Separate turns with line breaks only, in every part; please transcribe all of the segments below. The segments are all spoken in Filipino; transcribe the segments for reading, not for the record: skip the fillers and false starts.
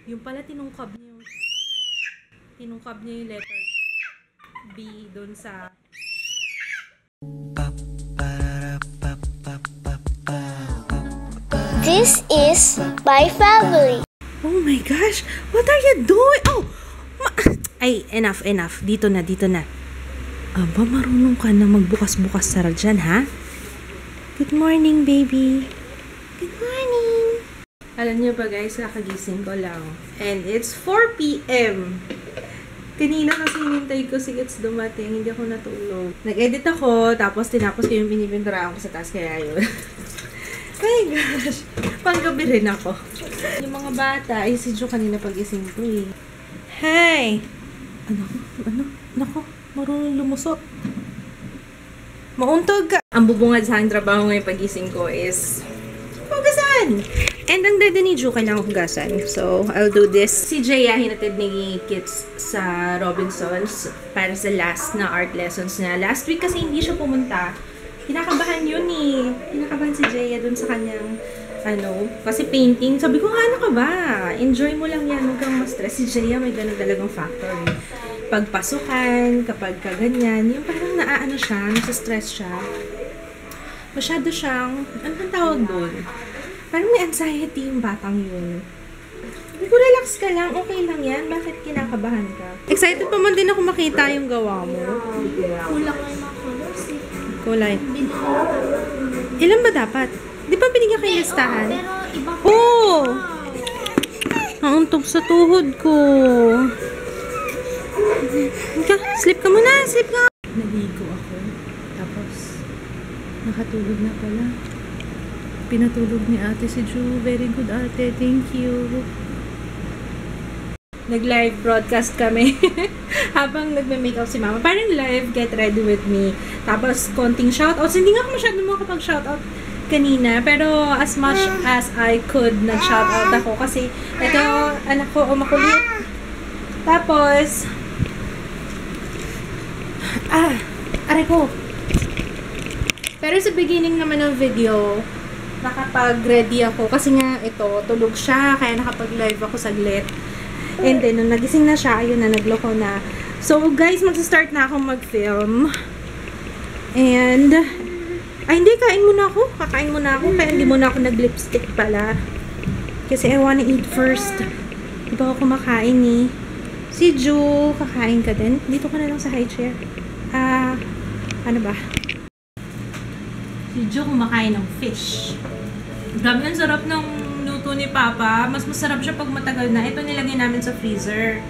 Yung pala tinungkab niya yung letter B doon sa
This is my family.
Oh my gosh! What are you doing? Oh! Ay, enough. Dito na. Aba, marunong ka na magbukas-bukas sara dyan, ha? Good morning, baby. Good morning. Alam niyo ba guys, kakagising ko lang. And it's 4 p.m. Kanina kasi hinintay ko si Gets dumating, hindi ako natulog. Nag-edit ako, tapos tinapos ko yung binibinturahan ko sa taas, kaya yun. My gosh! Panggabi rin ako. Yung mga bata, ay si Jo kanina pagising ko eh. Hey! Ano? Nako, marunong lumusot. Mauntog ka! Ang bubungad sa aking trabaho ngayong pagising ko is hugasan! And ang dede ni Jo kailangan hugasan. So, I'll do this. Si Jaya hinatid ni Kits sa Robinsons para sa last na art lessons niya. Last week kasi hindi siya pumunta. Kinakabahan yun eh. Kinakabahan si Jaya dun sa kanyang kasi painting. Sabi ko, ano ka ba? Enjoy mo lang yan. Huwag kang ma-stress. Si Jaya may ganun talagang factor eh. Pagpasukan, kapag kaganyan, yung parang naaano siya, nasa-stress siya. Masyado siyang, ano bang tawag doon? Parang may anxiety yung batang yun. Sabi ko, relax ka lang, okay lang yan. Bakit kinakabahan ka? Excited pa man din ako makita yung gawa mo.
Kulang na yung mga colors eh.
Kulay. Ilan ba dapat? Di ba binigyan kayo listahan?
Pero iba pa.
Oh! Nauntog sa tuhod ko. Sleep ka muna, sleep ka. Naligo ako. Tapos, nakatulog na pala. Pinatulog ni ate si Ju. Very good ate, thank you. Nag-live broadcast kami habang nagme-makeup si mama. Parang live, get ready with me. Tapos, konting shoutouts. Hindi nga ako masyadong makapag-shoutout kanina. Pero, as much as I could, nag-shoutout ako. Kasi, ito, anak ko, makulit. Tapos, aray ko. Pero sa beginning naman ng video, nakapag-ready ako. Kasi nga, ito, tulog siya. Kaya nakapag-live ako saglit. And then, nung nagising na siya, ayun na, nagloko na. So, guys, mag-start na akong mag-film. And, hindi, kain muna ako. Kakain muna ako. Kaya hindi muna ako nag-lipstick pala. Kasi I wanna eat first. Di ba ako kumakain eh. Si Ju, kakain ka din. Dito ka na lang sa high chair. Ano ba? Si Ju kumakain ng fish. Grabe, ang sarap ng luto ni Papa. Mas masarap siya pag matagal na. Ito nilagay namin sa freezer.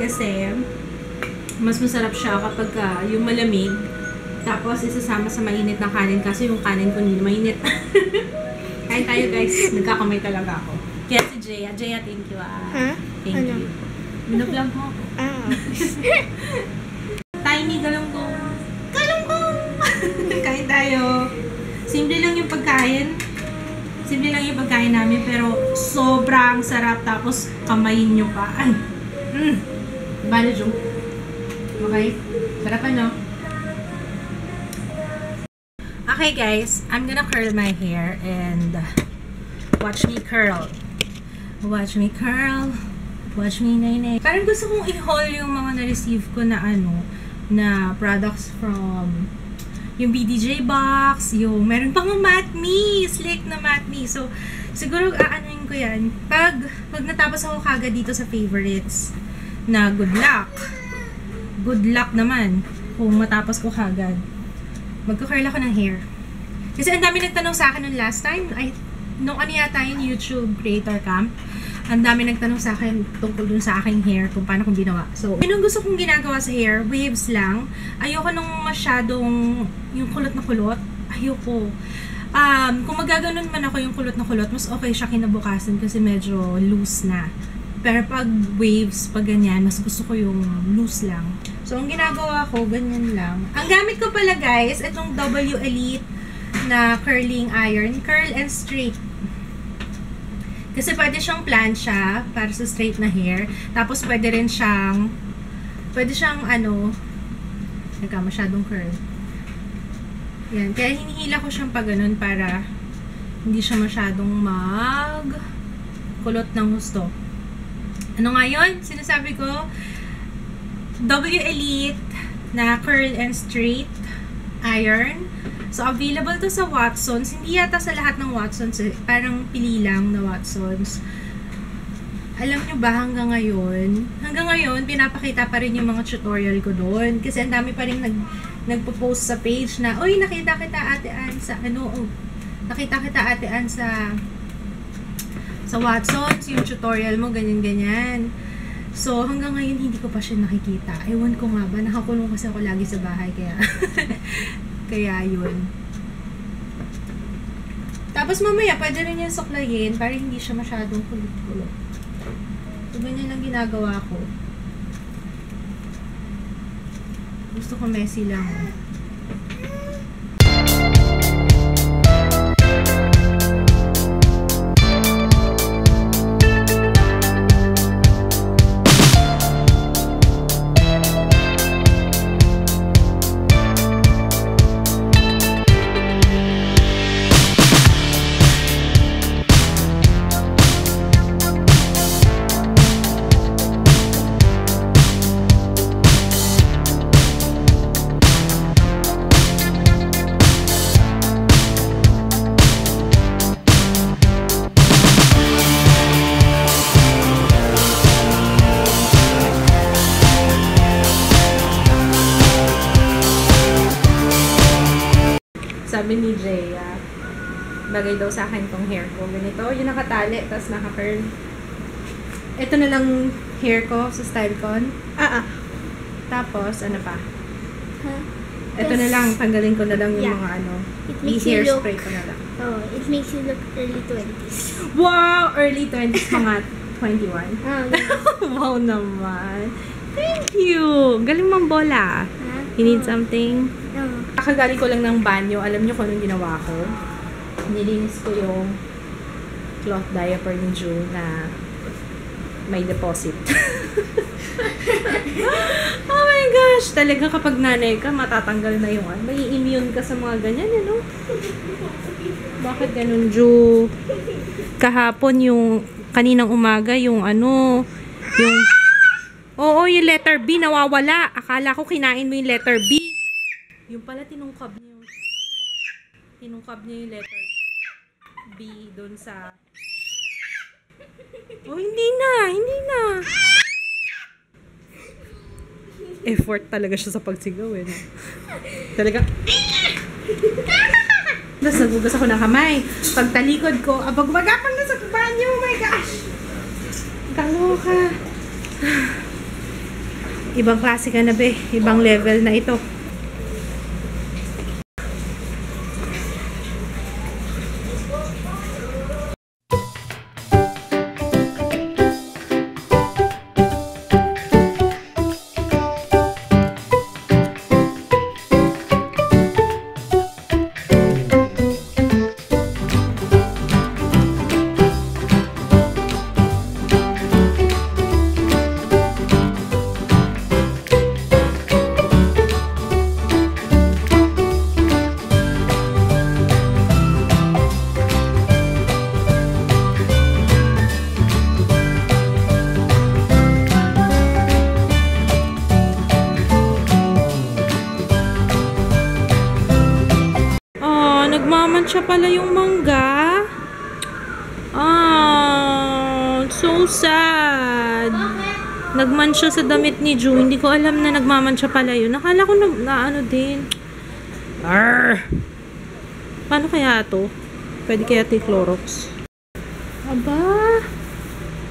Kasi, mas masarap siya kapag yung malamig. Tapos, isasama sa mainit na kanin. Kasi yung kanin ko hindi mainit. Kain tayo guys. Nagkakamay talaga ako. Kaya si Jaya. Jaya, thank you Thank you. Binablog mo ako. Tiny galunggong. Kain tayo. Simple lang yung pagkain. Simple lang yung pagkain namin, pero sobrang sarap. Tapos, kamayin nyo pa. Ay! Bale, Jo. Okay? Sarapan, no? Okay, guys. I'm gonna curl my hair and watch me curl. Watch me curl. Watch me, nay-nay. Parang gusto kong i-haul yung mga na-receive ko na na products from yung BDJ box, yung meron pang matte me, slick na matte me. So, siguro aanuin ko yan. Pag natapos ako kagad dito sa favorites na good luck. Good luck naman kung matapos ko kagad. Magka-curl ako ng hair. Kasi ang dami nagtanong sa akin nung last time. Nung ano yata yung YouTube Creator Camp. Ang dami nagtanong sa akin tungkol dun sa aking hair, kung paano kong ginawa. So, yun ang gusto kong ginagawa sa hair, waves lang. Ayoko nung masyadong yung kulot na kulot. Ayoko. Kung magaganon man ako yung kulot na kulot, mas okay siya kinabukasan kasi medyo loose na. Pero pag waves, pag ganyan, mas gusto ko yung loose lang. So, ang ginagawa ko, ganyan lang. Ang gamit ko pala guys, itong W Elite na curling iron. Curl and straight. Kasi pwede siyang plancha para sa straight na hair. Tapos pwede siyang masyadong curl. Yan. Kaya hinihila ko siyang pag ganun para hindi siya masyadong kulot ng gusto. Ano nga yun? Sinasabi ko, W Elite na curl and straight iron. So, available to sa Watsons. Hindi yata sa lahat ng Watsons. Parang pili lang na Watsons. Alam nyo ba, hanggang ngayon, pinapakita pa rin yung mga tutorial ko doon. Kasi ang dami pa rin nagpo-post sa page na, "Uy, nakita kita Ate Ann sa, nakita kita Ate Ann sa Watsons, yung tutorial mo, ganyan-ganyan." So, hanggang ngayon, hindi ko pa siya nakikita. Ewan ko nga ba, nakakulong kasi ako lagi sa bahay, kaya, kaya yun. Tapos mamaya, pwede rin yung suklayin para hindi siya masyadong kulot-kulot. So, ganyan lang ginagawa ko. Gusto ko messy lang. Sabi ni Jaya, bagay daw sa akin tong hair ko. Ganito, yung nakatali, tapos naka-curl. Ito na lang hair ko sa Stylecon. Tapos, ano pa?
Huh?
Ito na lang, tanggalin ko na lang yung mga
It makes you look,
hairspray ko na lang.
oh, it makes you look early 20s.
Wow! Early 20s, mga 21.
Oh,
Wow naman. Thank you! Galing mang bola.
huh?
You need something?
Oh.
Kakagaling ko lang ng banyo. Alam niyo kung anong ginawa ko? Nilinis ko yung cloth diaper ni June na may deposit. Oh my gosh! Talaga kapag nanay ka, matatanggal na yung may immune ka sa mga ganyan, ano? Bakit ganun, Ju? Kahapon yung, kaninang umaga, yung oo, yung letter B nawawala. Akala ko kinain mo yung letter B. Yung pala tinungkab niya yung letter B doon sa... Oh, hindi na. Effort talaga siya sa pagsigaw, eh. Talaga... Tapos nagugas ako ng kamay. Pagtalikod ko, abag-bagapang na sa banyo. Oh my gosh! Kaloka. Ibang klase ka na, be. Ibang level na ito. Nagmamansya pala yung mangga. So sad. Nagmansya sa damit ni Ju. Hindi ko alam na nagmamansya pala yun. Nakala ko na ano din. Arr! Paano kaya ito? Pwede kaya ito Clorox? Aba!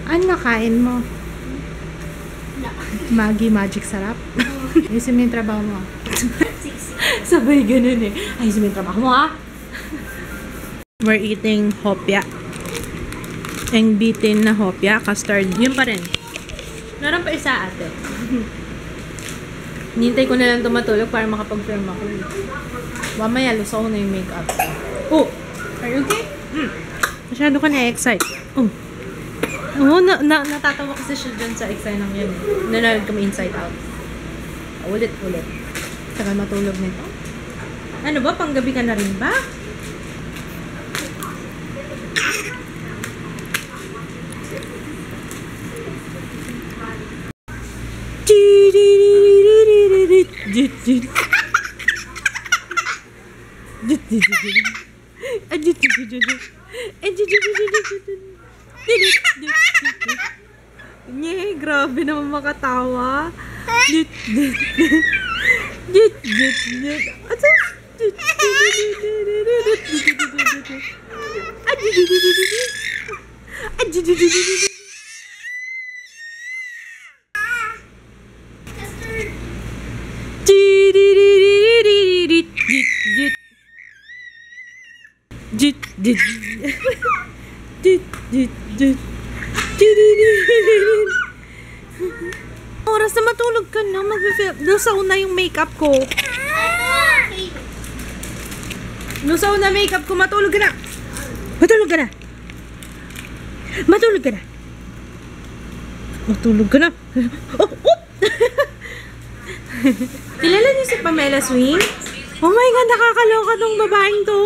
Ano nakain mo? Maggi Magic Sarap? Ayusin mo yung trabaho mo. Sabay ganun eh. Ayusin mo yung trabaho mo, ha? We're eating hopya. Ang bitin na hopya, custard. Yun pa rin. Meron pa isa, ate. Nintay ko na lang tumatulog para makapag-film ako. Mamaya, lusaw na yung makeup. Oh! Are you okay? Masyado ka na-excite. Oh! Oo, natatawa kasi siya dyan sa excite ng yan. Nanonood kami inside out. Ulit. Saka matulog nito. Ano ba? Panggabi ka na rin ba? Jut, jut. Jut, jut, jut, jut. Jut, jut, jut, jut. Jut, jut, jut, jut, jut. Nye, grabe naman makatawa. Jut, jut, jut. Jut, jut, jut. Asa? Jut, jut, jut, jut, jut. Oras na matulog ka na. Lusaw na yung makeup ko. Lusaw na makeup ko. Matulog ka na. Matulog ka na. Matulog ka na. Matulog ka na. Oh, oh. Kilala niyo si Pamela Swing? Oh my God, nakakaloka tong babaeng to.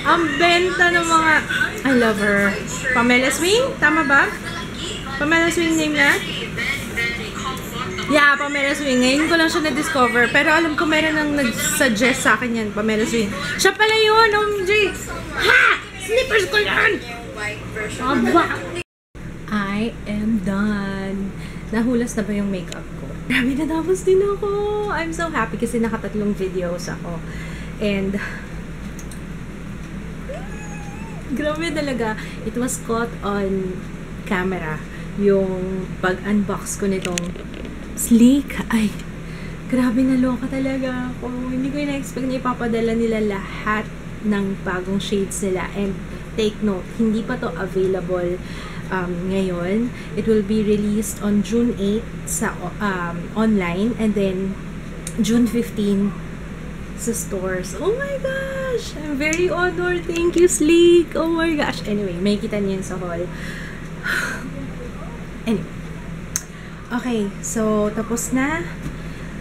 Ang benta ng mga... I love her. Pamela Swing? Tama ba? Pamela Swing name na? Yeah, Pamela Swing. Ngayon ko lang siya na-discover. Pero alam ko meron nang nag-suggest sa akin yan, Pamela Swing. Siya pala yun, OMG! Ha! Slippers ko yan! Aba! I am done. Nahulas na ba yung makeup ko? Grabe, natapos din ako. I'm so happy kasi nakatatlong videos ako. And grabe talaga. It was caught on camera. Yung pag-unbox ko nitong Sleek. Ay, grabe, naloka talaga ako. Hindi ko na-expect na ipapadala nila lahat ng bagong shades nila. And take note, hindi pa to available ngayon. It will be released on June 8 sa online, and then June 15 sa stores. Oh my gosh! I'm very honored. Thank you, Sleek! Oh my gosh! Anyway, may kita niyo sa haul. Anyway. Okay, so tapos na.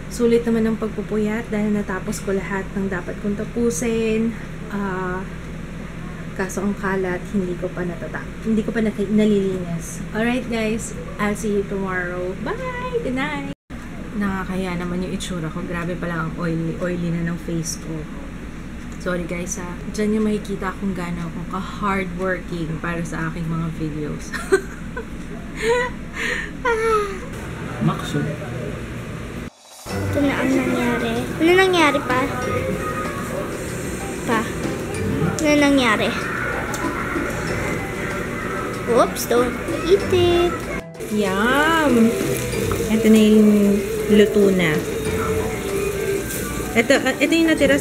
Sulit naman ang pagpupuyat dahil natapos ko lahat ng dapat kong tapusin. Kaso ang kalat, hindi ko pa nalilinis. Alright guys, I'll see you tomorrow. Bye! Good night! Nakakaya naman yung itsura ko. Grabe pala ang oily na ng face ko. Sorry guys ha. Diyan yung makikita kung gaano akong ka-hardworking para sa aking mga videos.
Makso.
Ito na ang nangyari. Ano nangyari pa? Ano nangyari? Oops, don't eat it.
Yum! Ito na yung luto na. Ito yung natira.